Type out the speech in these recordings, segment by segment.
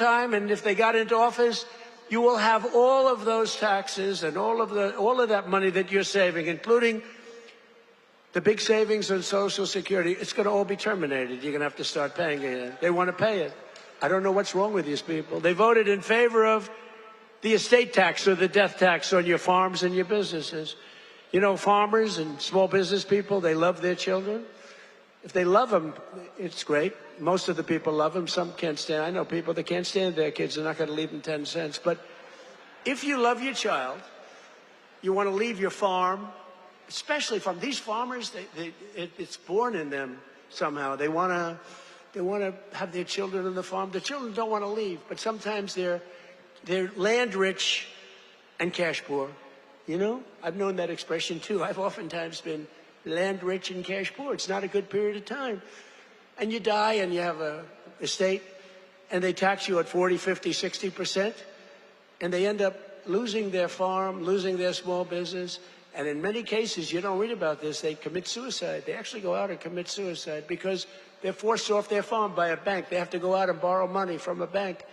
time, and if they got into office, you will have all of those taxes and all of that money that you're saving, including the big savings on Social Security. It's going to all be terminated. You're going to have to start paying it. They want to pay it. I don't know what's wrong with these people. They voted in favor of the estate tax or the death tax on your farms and your businesses. You know, farmers and small business people, they love their children. If they love them, it's great. Most of the people love them. Some can't stand. I know people that can't stand their kids. They're not going to leave them 10 cents. But if you love your child, you want to leave your farm, especially from these farmers, it's born in them somehow. They want to have their children on the farm. The children don't want to leave, but sometimes they're land rich and cash poor. You know, I've known that expression too. I've oftentimes been land rich and cash poor. It's not a good period of time. And you die and you have a estate and they tax you at 40, 50, 60%. And they end up losing their farm, losing their small business. And in many cases, you don't read about this, they commit suicide. They actually go out and commit suicide because they're forced off their farm by a bank. They have to go out and borrow money from a bank.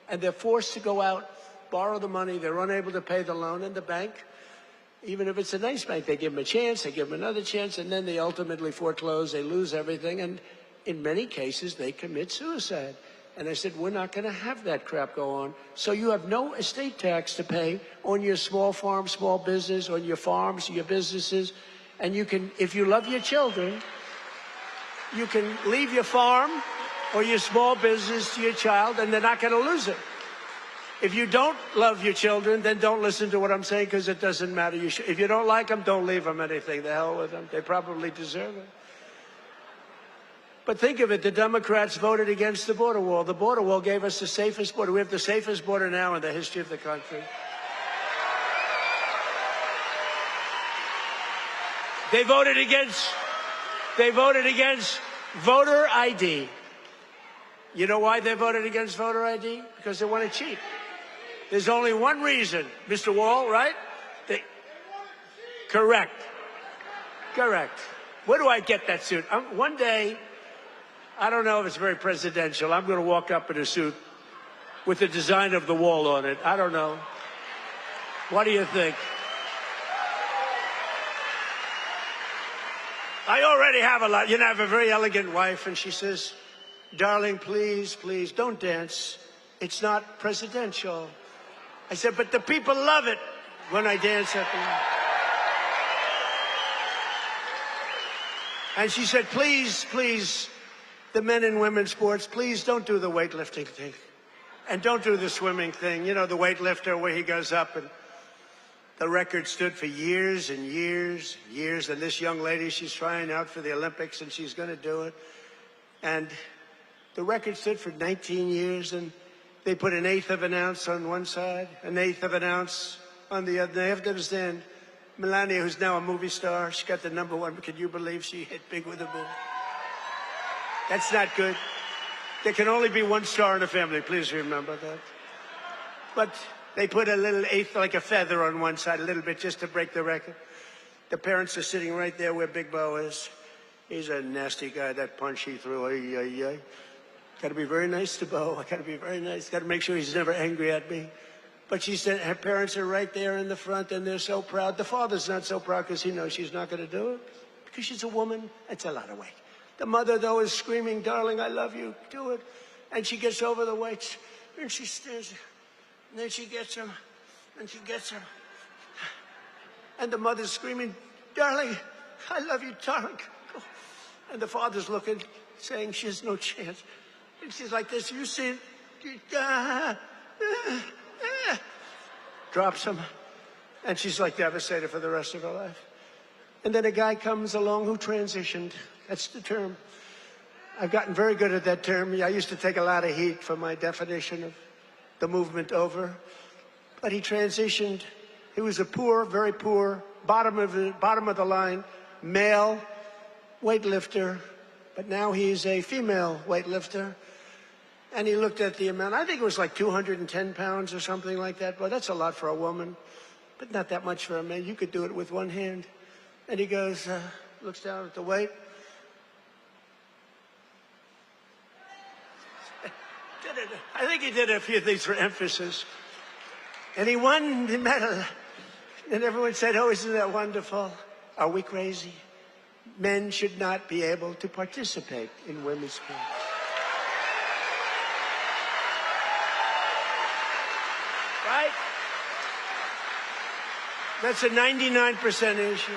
And they're forced to go out, borrow the money. They're unable to pay the loan, and the bank, even if it's a nice bank, they give them a chance, they give them another chance, and then they ultimately foreclose, they lose everything, and in many cases, they commit suicide. And I said, we're not going to have that crap go on. So you have no estate tax to pay on your small farm, small business, on your farms, your businesses, and you can, if you love your children, you can leave your farm or your small business to your child, and they're not going to lose it. If you don't love your children, then don't listen to what I'm saying, because it doesn't matter. If you don't like them, don't leave them anything. The hell with them. They probably deserve it. But think of it, the Democrats voted against the border wall. The border wall gave us the safest border. We have the safest border now in the history of the country. They voted against voter ID. You know why they voted against voter ID? Because they want to cheat. There's only one reason, Mr. Wall, right? Correct. Correct. Where do I get that suit? One day, I don't know if it's very presidential, I'm going to walk up in a suit with the design of the wall on it. I don't know. What do you think? I already have a lot. You know, I have a very elegant wife, and she says, darling, please, please, don't dance. It's not presidential. I said, but the people love it when I dance at them. And she said, please, please, the men and women's sports, please don't do the weightlifting thing. And don't do the swimming thing. You know, the weightlifter where he goes up, and the record stood for years and years and years. And this young lady, she's trying out for the Olympics, and she's going to do it. And the record stood for 19 years, and they put an eighth of an ounce on one side, an eighth of an ounce on the other. They have to understand, Melania, who's now a movie star, she got the #1. Can you believe she hit big with a boom? That's not good. There can only be one star in a family. Please remember that. But they put a little eighth, like a feather on one side, a little bit, just to break the record. The parents are sitting right there where Big Bo is. He's a nasty guy. That punch he threw, ay, ay, ay. Got to be very nice to Bo. I got to be very nice. Got to make sure he's never angry at me. But she said her parents are right there in the front, and they're so proud. The father's not so proud because he knows she's not going to do it. Because she's a woman. It's a lot of weight. The mother, though, is screaming, darling, I love you. Do it. And she gets over the weights, and she stands there. And then she gets him, and she gets him. And the mother's screaming, darling, I love you, darling. And the father's looking, saying she has no chance. And she's like this, you see it? Drops him. And she's like devastated for the rest of her life. And then a guy comes along who transitioned. That's the term. I've gotten very good at that term. I used to take a lot of heat for my definition of the movement over. But he transitioned. He was a poor, very poor, bottom of the line, male weightlifter. But now he's a female weightlifter. And he looked at the amount. I think it was like 210 pounds or something like that. Well, that's a lot for a woman, but not that much for a man. You could do it with one hand. And he goes, looks down at the weight. I think he did a few things for emphasis. And he won the medal. And everyone said, oh, isn't that wonderful? Are we crazy? Men should not be able to participate in women's sports. Right? That's a 99% issue.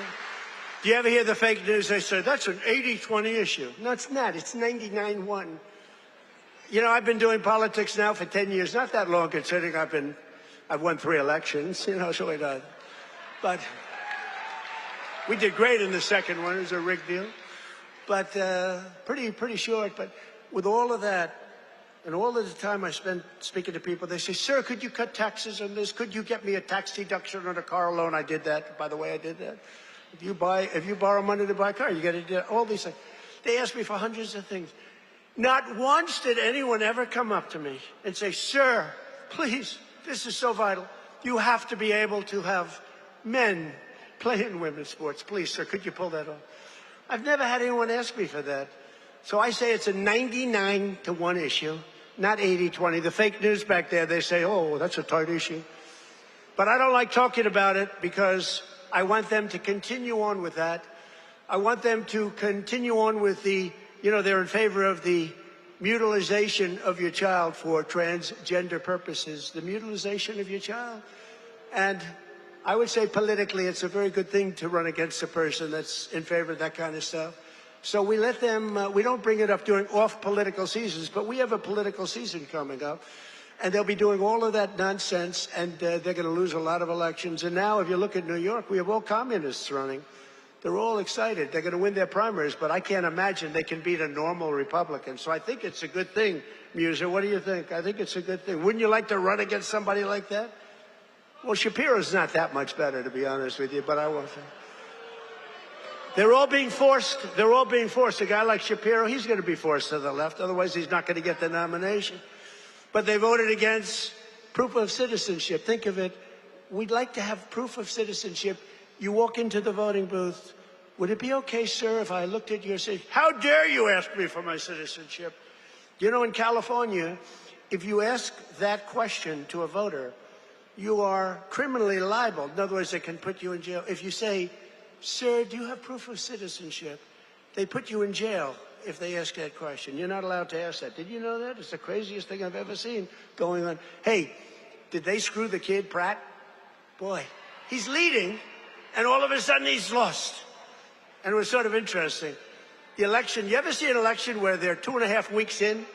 Do you ever hear the fake news? They say, that's an 80-20 issue. No, it's not. It's 99-1. You know, I've been doing politics now for 10 years. Not that long, considering I've won 3 elections, you know, so it does. But we did great in the second one. It was a rigged deal. But pretty short. But with all of that, and all of the time I spent speaking to people, they say, sir, could you cut taxes on this? Could you get me a tax deduction on a car loan? I did that. By the way, I did that. If you borrow money to buy a car, you get to do all these things. They asked me for hundreds of things. Not once did anyone ever come up to me and say, sir, please, this is so vital. You have to be able to have men play in women's sports. Please, sir, could you pull that off? I've never had anyone ask me for that. So I say it's a 99-1 issue, not 80-20. The fake news back there, they say, oh, that's a tight issue. But I don't like talking about it because I want them to continue on with that. I want them to continue on with the, you know, they're in favor of the mutilization of your child for transgender purposes, the mutilization of your child. And I would say politically it's a very good thing to run against a person that's in favor of that kind of stuff. So we let them, we don't bring it up during off-political seasons, but we have a political season coming up. And they'll be doing all of that nonsense, and they're going to lose a lot of elections. And now, if you look at New York, we have all communists running. They're all excited. They're going to win their primaries, but I can't imagine they can beat a normal Republican. So I think it's a good thing, Muser. What do you think? I think it's a good thing. Wouldn't you like to run against somebody like that? Well, Shapiro's not that much better, to be honest with you, but I won't say. They're all being forced. They're all being forced. A guy like Shapiro, he's going to be forced to the left. Otherwise, he's not going to get the nomination. But they voted against proof of citizenship. Think of it. We'd like to have proof of citizenship. You walk into the voting booth. Would it be okay, sir, if I looked at your citizenship? How dare you ask me for my citizenship? You know, in California, if you ask that question to a voter, you are criminally liable. In other words, they can put you in jail. If you say, sir, do you have proof of citizenship? They put you in jail. If they ask that question. You're not allowed to ask that. Did you know that? It's the craziest thing I've ever seen going on. Hey, did they screw the kid, Pratt? Boy, he's leading, and all of a sudden he's lost. And it was sort of interesting. The election, you ever see an election where they're 2.5 weeks in?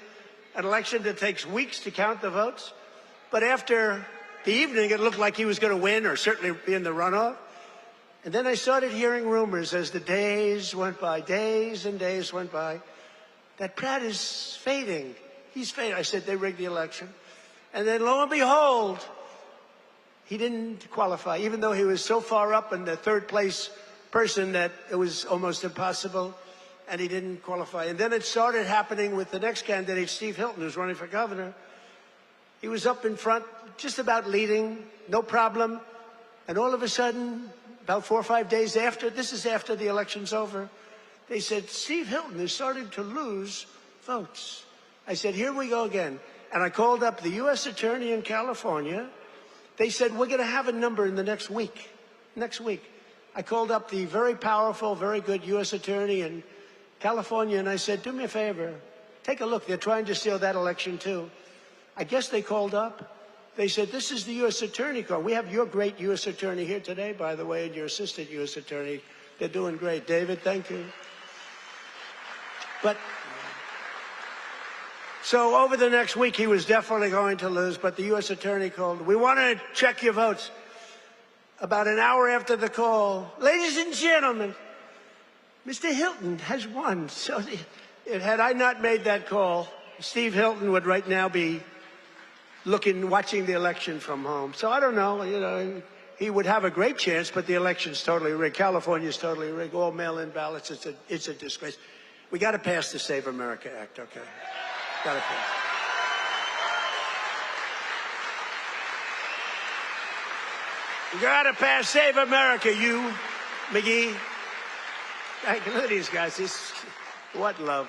An election that takes weeks to count the votes? But after the evening, it looked like he was going to win or certainly be in the runoff. And then I started hearing rumors as the days went by, days and days went by, that Pratt is fading. He's fading. I said, they rigged the election. And then lo and behold, he didn't qualify, even though he was so far up in the third place person that it was almost impossible, and he didn't qualify. And then it started happening with the next candidate, Steve Hilton, who's running for governor. He was up in front, just about leading, no problem. And all of a sudden, about 4 or 5 days after, this is after the election's over, they said, Steve Hilton is starting to lose votes. I said, here we go again. And I called up the U.S. Attorney in California. They said, we're going to have a number in the next week. Next week. I called up the very powerful, very good U.S. Attorney in California, and I said, do me a favor. Take a look. They're trying to steal that election, too. I guess they called up. They said, this is the U.S. Attorney call. We have your great U.S. Attorney here today, by the way, and your assistant U.S. Attorney. They're doing great. David, thank you. But so over the next week, he was definitely going to lose, but the U.S. Attorney called. We want to check your votes. About an hour after the call, ladies and gentlemen, Mr. Hilton has won. So had I not made that call, Steve Hilton would right now be watching the election from home. So I don't know, you know, he would have a great chance, but the election's totally rigged. California's totally rigged. All mail-in ballots. It's a disgrace. We got to pass the Save America Act, okay? Got to pass. We got to pass Save America, you, McGee. Look at these guys. What love.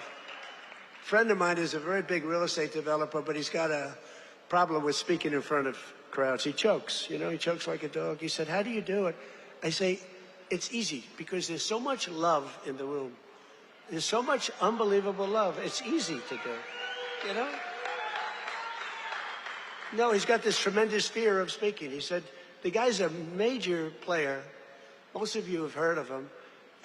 friend of mine is a very big real estate developer, but he's got a problem with speaking in front of crowds. He chokes, you know, he chokes like a dog. He said, how do you do it? I say, it's easy, because there's so much love in the room. There's so much unbelievable love. It's easy to do, you know? No, he's got this tremendous fear of speaking. He said, the guy's a major player. Most of you have heard of him.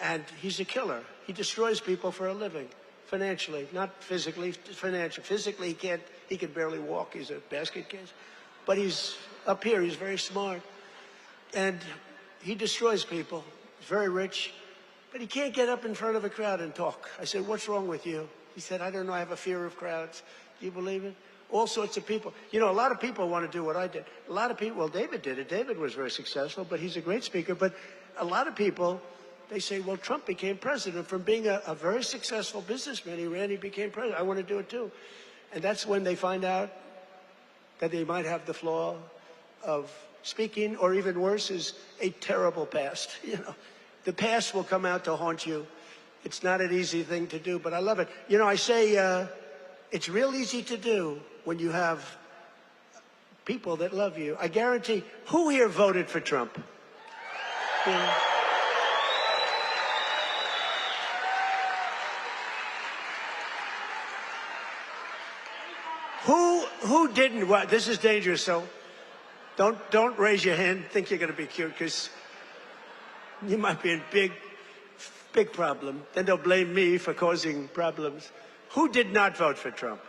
And he's a killer. He destroys people for a living, financially, not physically, financially. Physically, he can barely walk. He's a basket case. But he's up here. He's very smart. And he destroys people. He's very rich. But he can't get up in front of a crowd and talk. I said, what's wrong with you? He said, I don't know. I have a fear of crowds. Do you believe it? All sorts of people. You know, a lot of people want to do what I did. A lot of people, well, David did it. David was very successful, but he's a great speaker. But a lot of people, they say, well, Trump became president. From being a very successful businessman, he became president. I want to do it too. And that's when they find out that they might have the flaw of speaking, or even worse, is a terrible past. You know, the past will come out to haunt you. It's not an easy thing to do, but I love it. You know, I say it's real easy to do when you have people that love you. I guarantee, who here voted for Trump? Yeah. Who didn't? Well, this is dangerous, so don't raise your hand. Think you're going to be cute, because you might be in big problem. Then they'll blame me for causing problems. Who did not vote for Trump?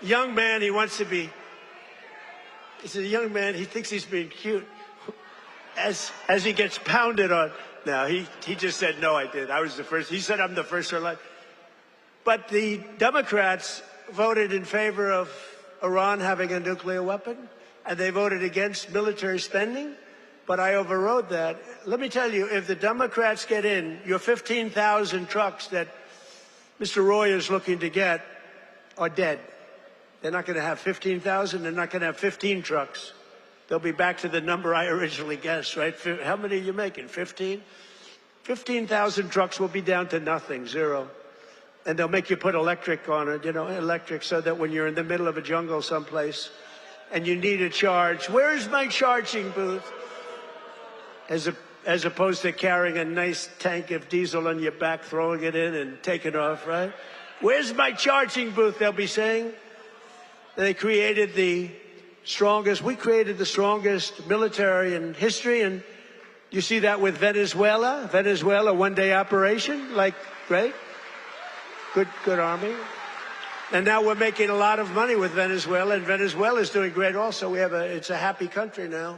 Young man, he wants to be. He's a young man. He thinks he's being cute. As he gets pounded on. No, he just said, no, I did. I was the first. He said, I'm the first to elect. But the Democrats voted in favor of Iran having a nuclear weapon, and they voted against military spending. But I overrode that. Let me tell you, if the Democrats get in, your 15,000 trucks that Mr. Roy is looking to get are dead. They're not going to have 15,000. They're not going to have 15 trucks. They'll be back to the number I originally guessed, right? How many are you making? 15? 15,000 trucks will be down to nothing, zero. And they'll make you put electric on it, you know, electric, so that when you're in the middle of a jungle someplace and you need a charge, where's my charging booth? As opposed to carrying a nice tank of diesel on your back, throwing it in and taking off, right? Where's my charging booth, they'll be saying. They created the strongest, we created the strongest military in history, and you see that with Venezuela. Venezuela, one-day operation, like, great. Good army. And now we're making a lot of money with Venezuela, and Venezuela's doing great also. It's a happy country now.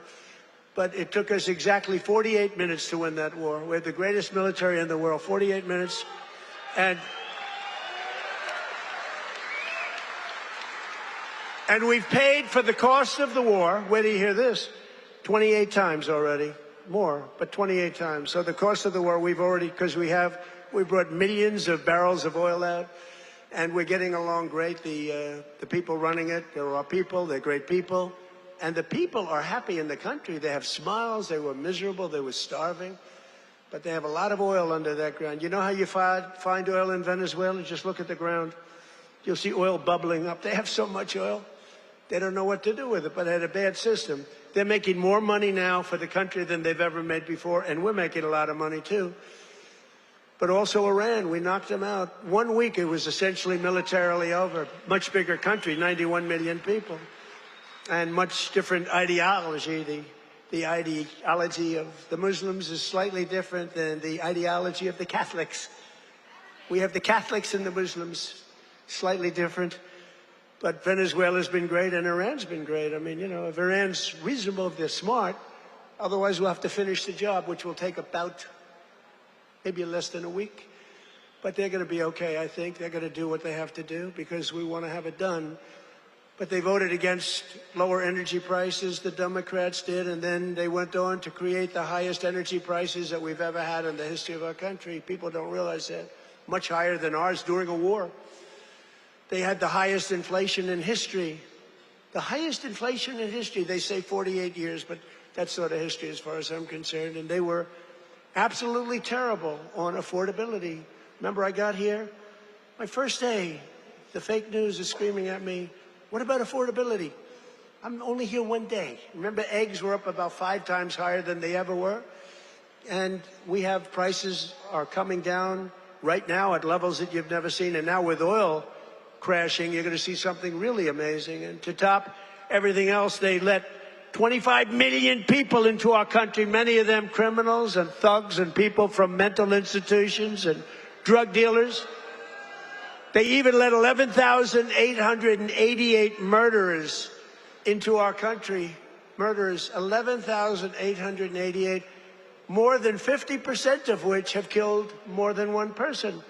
But it took us exactly 48 minutes to win that war. We have the greatest military in the world, 48 minutes. And we've paid for the cost of the war, wait till you hear this, 28 times already. More, but 28 times. So the cost of the war, we've already, because we brought millions of barrels of oil out, and we're getting along great. The people running it, they're our people, they're great people. And the people are happy in the country. They have smiles. They were miserable. They were starving. But they have a lot of oil under that ground. You know how you find oil in Venezuela? Just look at the ground. You'll see oil bubbling up. They have so much oil. They don't know what to do with it, but they had a bad system. They're making more money now for the country than they've ever made before, and we're making a lot of money too. But also Iran, we knocked them out. 1 week, it was essentially militarily over. Much bigger country, 91 million people. And much different ideology. The ideology of the Muslims is slightly different than the ideology of the Catholics. We have the Catholics and the Muslims, slightly different. But Venezuela's been great, and Iran's been great. I mean, you know, if Iran's reasonable, if they're smart, otherwise we'll have to finish the job, which will take about maybe less than a week. But they're going to be okay, I think. They're going to do what they have to do because we want to have it done. But they voted against lower energy prices, the Democrats did, and then they went on to create the highest energy prices that we've ever had in the history of our country. People don't realize that. Much higher than ours during a war. They had the highest inflation in history. The highest inflation in history. They say 48 years, but that's sort of history as far as I'm concerned. And absolutely terrible on affordability. Remember, I got here, my first day, the fake news is screaming at me, what about affordability? I'm only here one day. Remember, eggs were up about 5 times higher than they ever were. And we have prices are coming down right now at levels that you've never seen. And now with oil crashing, you're going to see something really amazing. And to top everything else, they let 25 million people into our country, many of them criminals and thugs and people from mental institutions and drug dealers. They even let 11,888 murderers into our country. Murderers, 11,888, more than 50% of which have killed more than one person.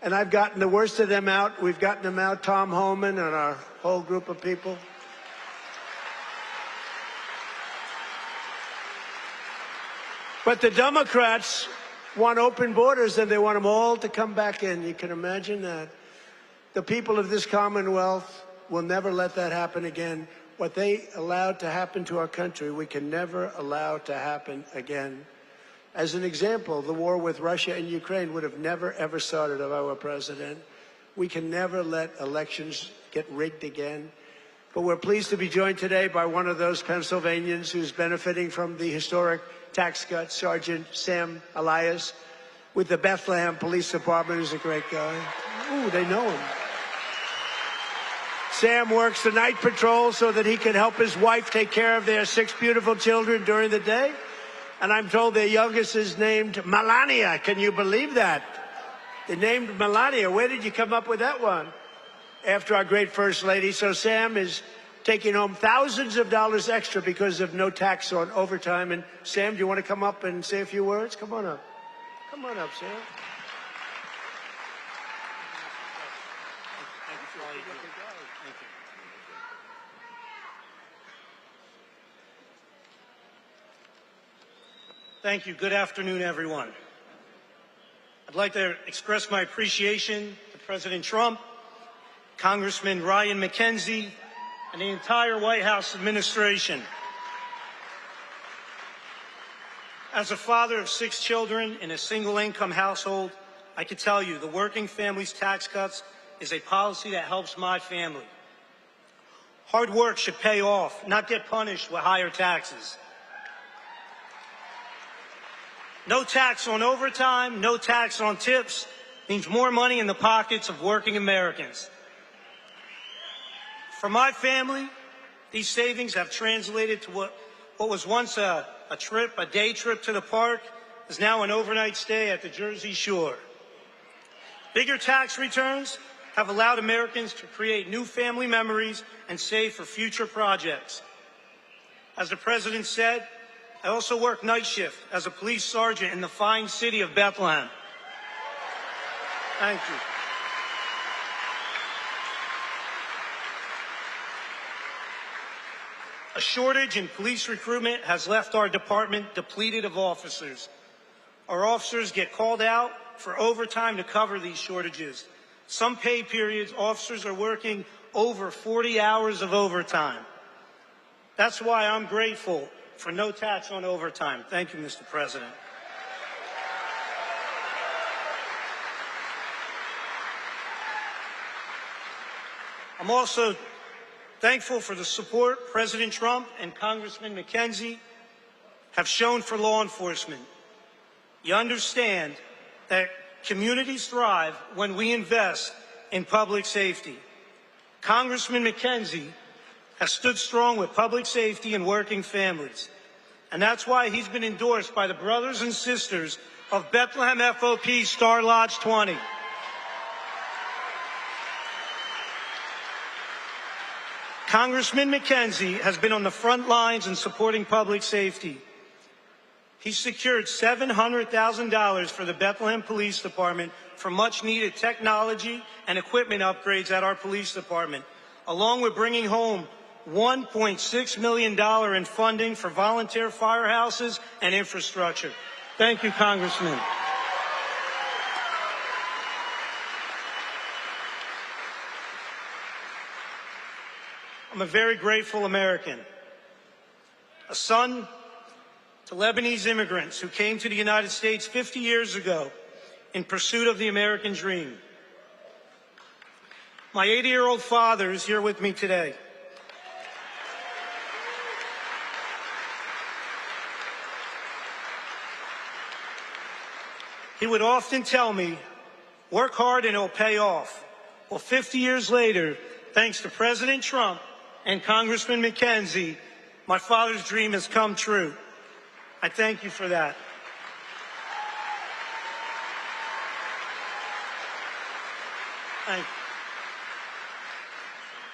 And I've gotten the worst of them out. We've gotten them out, Tom Homan and our whole group of people. But the Democrats want open borders, and they want them all to come back in. You can imagine that. The people of this Commonwealth will never let that happen again. What they allowed to happen to our country, we can never allow to happen again. As an example, the war with Russia and Ukraine would have never, ever started if I were president. We can never let elections get rigged again. But we're pleased to be joined today by one of those Pennsylvanians who's benefiting from the historic tax cuts, Sergeant Sam Elias, with the Bethlehem Police Department, who's a great guy. Ooh, they know him. Sam works the night patrol so that he can help his wife take care of their 6 beautiful children during the day. And I'm told their youngest is named Melania. Can you believe that? They named Melania. Where did you come up with that one? After our great First Lady. So Sam is taking home thousands of dollars extra because of no tax on overtime. And Sam, do you want to come up and say a few words? Come on up. Come on up, Sam. Thank you for all you do. Thank you. Thank you. Good afternoon, everyone. I'd like to express my appreciation to President Trump, Congressman Ryan McKenzie, and the entire White House administration. As a father of 6 children in a single-income household, I can tell you the working family's tax cuts is a policy that helps my family. Hard work should pay off, not get punished with higher taxes. No tax on overtime, no tax on tips means more money in the pockets of working Americans. For my family, these savings have translated to what was once a day trip to the park, is now an overnight stay at the Jersey Shore. Bigger tax returns have allowed Americans to create new family memories and save for future projects. As the President said, I also work night shift as a police sergeant in the fine city of Bethlehem. Thank you. A shortage in police recruitment has left our department depleted of officers. Our officers get called out for overtime to cover these shortages. Some pay periods, officers are working over 40 hours of overtime. That's why I'm grateful for no tax on overtime. Thank you, Mr. President. I'm also thankful for the support President Trump and Congressman McKenzie have shown for law enforcement. You understand that communities thrive when we invest in public safety. Congressman McKenzie has stood strong with public safety and working families. And that's why he's been endorsed by the brothers and sisters of Bethlehem FOP Star Lodge 20. Congressman McKenzie has been on the front lines in supporting public safety. He secured $700,000 for the Bethlehem Police Department for much-needed technology and equipment upgrades at our police department, along with bringing home $1.6 million in funding for volunteer firehouses and infrastructure. Thank you, Congressman. I'm a very grateful American, a son to Lebanese immigrants who came to the United States 50 years ago in pursuit of the American dream. My 80-year-old father is here with me today. He would often tell me, work hard and it'll pay off. Well, 50 years later, thanks to President Trump and Congressman McKenzie, my father's dream has come true. I thank you for that. Thank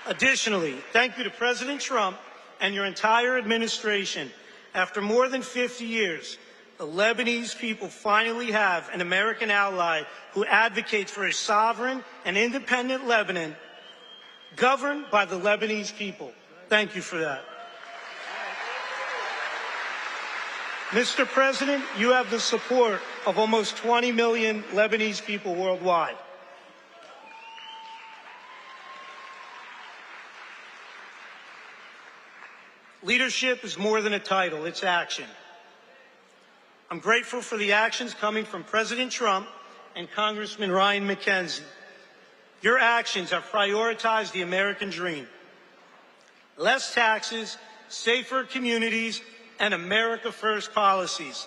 you. Additionally, thank you to President Trump and your entire administration. After more than 50 years, the Lebanese people finally have an American ally who advocates for a sovereign and independent Lebanon governed by the Lebanese people. Thank you for that. Mr. President, you have the support of almost 20 million Lebanese people worldwide. Leadership is more than a title, it's action. I'm grateful for the actions coming from President Trump and Congressman Ryan McKenzie. Your actions have prioritized the American dream. Less taxes, safer communities, and America First policies.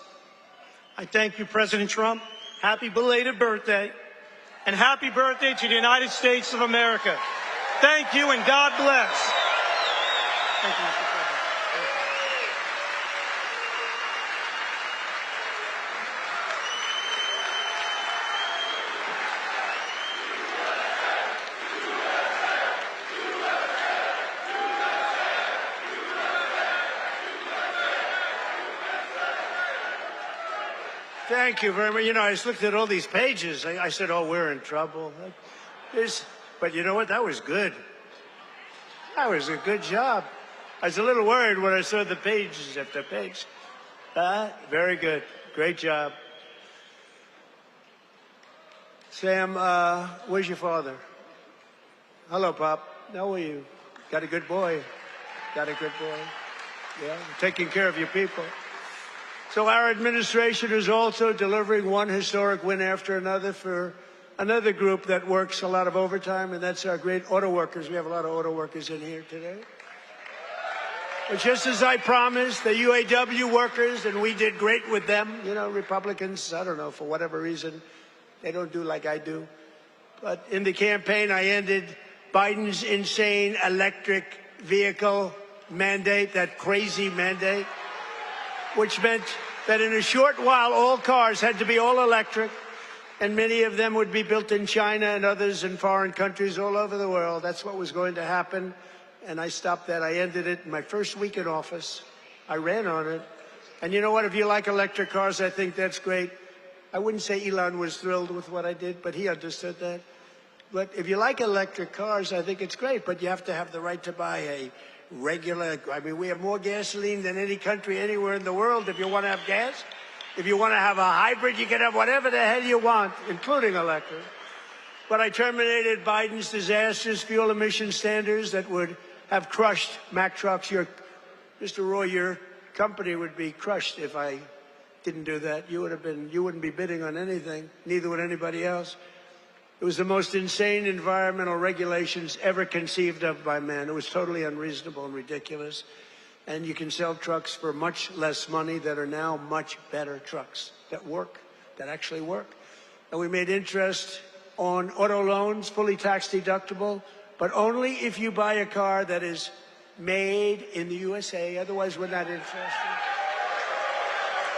I thank you, President Trump. Happy belated birthday, and happy birthday to the United States of America. Thank you, and God bless. Thank you, Mr. President. Thank you very much. You know, I just looked at all these pages. I said, oh, we're in trouble. But you know what? That was good. That was a good job. I was a little worried when I saw the pages after page. Very good. Great job. Sam, where's your father? Hello, Pop. How are you? Got a good boy. Got a good boy. Yeah, taking care of your people. So our administration is also delivering one historic win after another for another group that works a lot of overtime, and that's our great auto workers. We have a lot of auto workers in here today. But just as I promised, the UAW workers, and we did great with them. You know, Republicans, I don't know, for whatever reason, they don't do like I do. But in the campaign, I ended Biden's insane electric vehicle mandate, that crazy mandate, which meant that in a short while, all cars had to be all electric, and many of them would be built in China and others in foreign countries all over the world. That's what was going to happen, and I stopped that. I ended it in my first week in office. I ran on it. And you know what? If you like electric cars, I think that's great. I wouldn't say Elon was thrilled with what I did, but he understood that. But if you like electric cars, I think it's great, but you have to have the right to buy a regular, I mean, we have more gasoline than any country anywhere in the world if you want to have gas. If you want to have a hybrid, you can have whatever the hell you want, including electric. But I terminated Biden's disastrous fuel emission standards that would have crushed Mack Trucks. Mr. Roy, your company would be crushed if I didn't do that. You wouldn't be bidding on anything, neither would anybody else. It was the most insane environmental regulations ever conceived of by man. It was totally unreasonable and ridiculous. And you can sell trucks for much less money that are now much better trucks that work, that actually work. And we made interest on auto loans, fully tax deductible, but only if you buy a car that is made in the USA. Otherwise, we're not interested.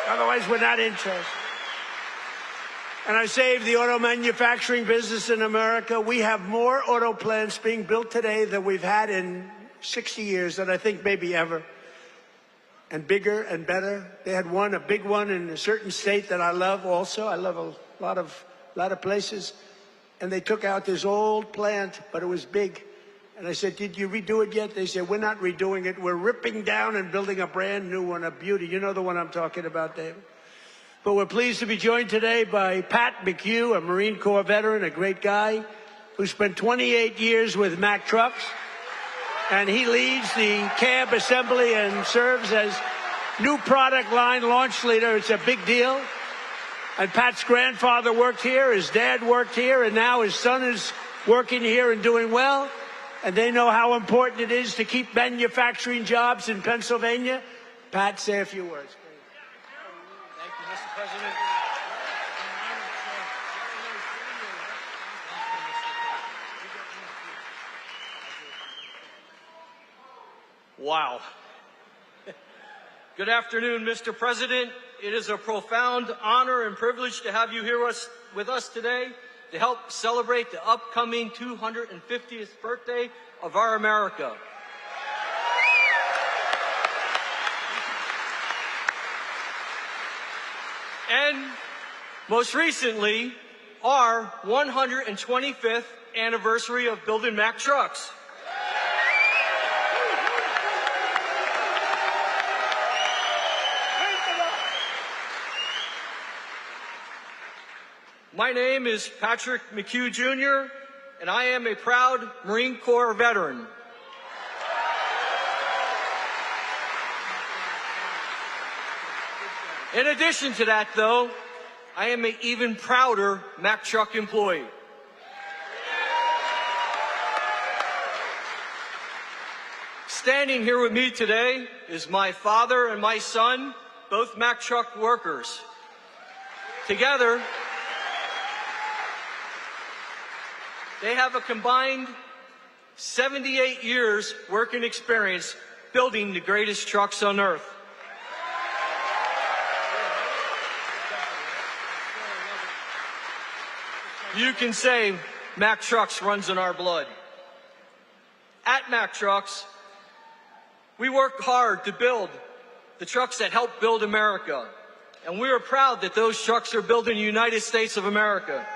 Otherwise, we're not interested. And I saved the auto manufacturing business in America. We have more auto plants being built today than we've had in 60 years, and I think maybe ever. And bigger and better. They had a big one in a certain state that I love also. I love a lot of places. And they took out this old plant, but it was big. And I said, did you redo it yet? They said, we're not redoing it. We're ripping down and building a brand new one, a beauty. You know the one I'm talking about, David. But we're pleased to be joined today by Pat McHugh, a Marine Corps veteran, a great guy, who spent 28 years with Mack Trucks. And he leads the cab assembly and serves as new product line launch leader. It's a big deal. And Pat's grandfather worked here, his dad worked here, and now his son is working here and doing well. And they know how important it is to keep manufacturing jobs in Pennsylvania. Pat, say a few words. Thank you, Mr. President. Wow. Good afternoon, Mr. President. It is a profound honor and privilege to have you here with us today to help celebrate the upcoming 250th birthday of our America. And most recently, our 125th anniversary of building Mack Trucks. My name is Patrick McHugh Jr., and I am a proud Marine Corps veteran. In addition to that, though, I am an even prouder Mack Truck employee. Standing here with me today is my father and my son, both Mack Truck workers. Together, they have a combined 78 years working experience building the greatest trucks on earth. You can say Mack Trucks runs in our blood. At Mack Trucks, we work hard to build the trucks that help build America. And we are proud that those trucks are built in the United States of America.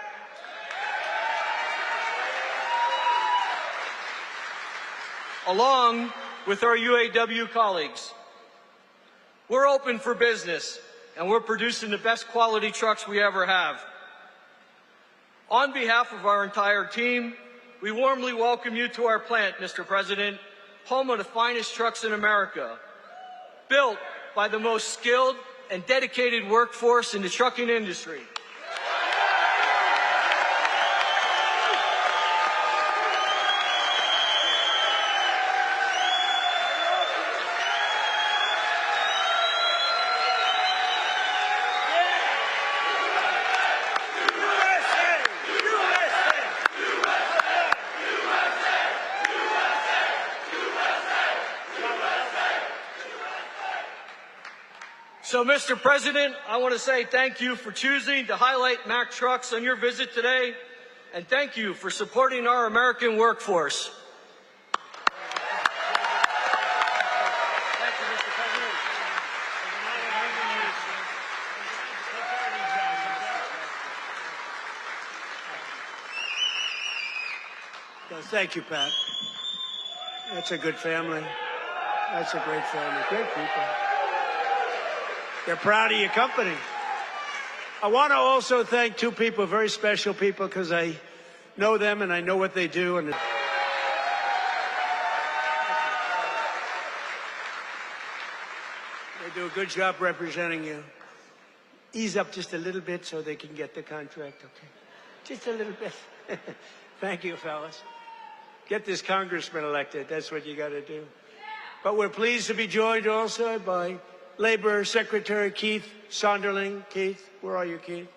Along with our UAW colleagues, we're open for business, and we're producing the best quality trucks we ever have. On behalf of our entire team, we warmly welcome you to our plant, Mr. President, home of the finest trucks in America, built by the most skilled and dedicated workforce in the trucking industry. So, Mr. President, I want to say thank you for choosing to highlight Mack Trucks on your visit today, and thank you for supporting our American workforce. Thank you, Mr. President. Well, thank you, Pat. That's a good family. That's a great family. Great people. They're proud of your company. I want to also thank two people, very special people, because I know them and I know what they do. And they do a good job representing you. Ease up just a little bit so they can get the contract, okay? Just a little bit. Thank you, fellas. Get this congressman elected. That's what you got to do. But we're pleased to be joined also by Labor Secretary Keith Sonderling. Keith, where are you, Keith?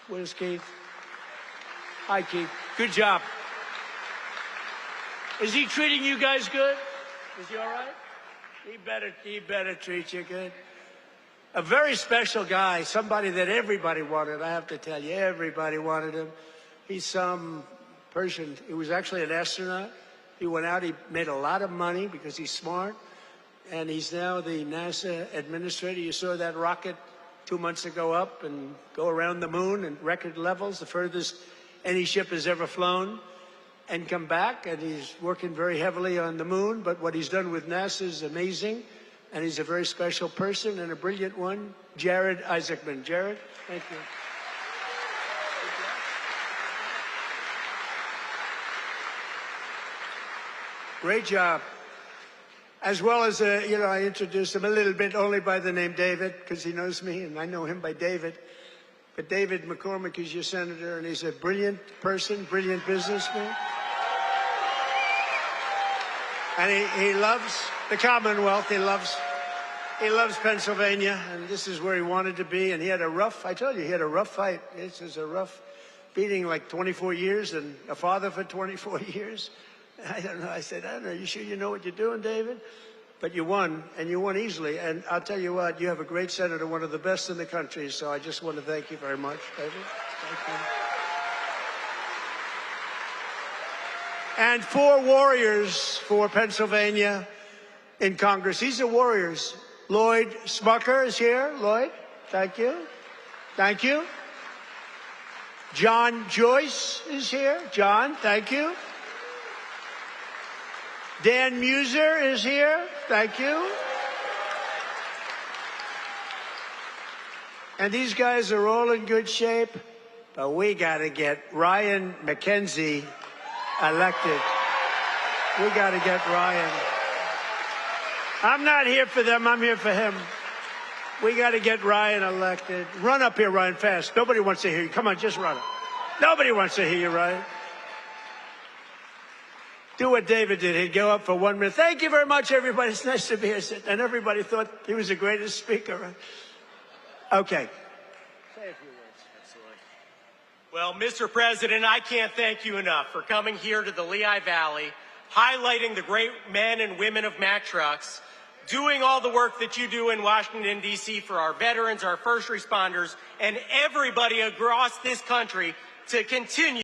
Where's Keith? Hi, Keith. Good job. Is he treating you guys good? Is he all right? He better treat you good. A very special guy, somebody that everybody wanted. I have to tell you, everybody wanted him. He's some person. He was actually an astronaut. He went out. He made a lot of money because he's smart. And he's now the NASA administrator. You saw that rocket 2 months ago up and go around the moon in record levels, the furthest any ship has ever flown, and come back. And he's working very heavily on the moon. But what he's done with NASA is amazing. And he's a very special person and a brilliant one, Jared Isaacman. Jared, thank you. Great job. as well as, I introduced him a little bit only by the name David, because he knows me, and I know him by David. But David McCormick is your senator, and he's a brilliant person, brilliant businessman. And he loves the Commonwealth. He loves Pennsylvania, and this is where he wanted to be. And he had a rough fight. This is a rough beating, like 24 years, and a father for 24 years. I don't know. I said, I don't know. You sure you know what you're doing, David? But you won, and you won easily. And I'll tell you what, you have a great senator, one of the best in the country. So I just want to thank you very much, David. Thank you. And 4 warriors for Pennsylvania in Congress. These are warriors. Lloyd Smucker is here. Lloyd, thank you. Thank you. John Joyce is here. John, thank you. Dan Muser is here. Thank you. And these guys are all in good shape, but we got to get Ryan McKenzie elected. We got to get Ryan. I'm not here for them. I'm here for him. We got to get Ryan elected. Run up here, Ryan, fast. Nobody wants to hear you. Come on, just run up. Nobody wants to hear you, Ryan. Do what David did. He'd go up for 1 minute. Thank you very much, everybody. It's nice to be here. And everybody thought he was the greatest speaker. Okay. Say a few words. Absolutely. Well, Mr. President, I can't thank you enough for coming here to the Lehigh Valley, highlighting the great men and women of Mack Trucks, doing all the work that you do in Washington, D.C. for our veterans, our first responders, and everybody across this country to continue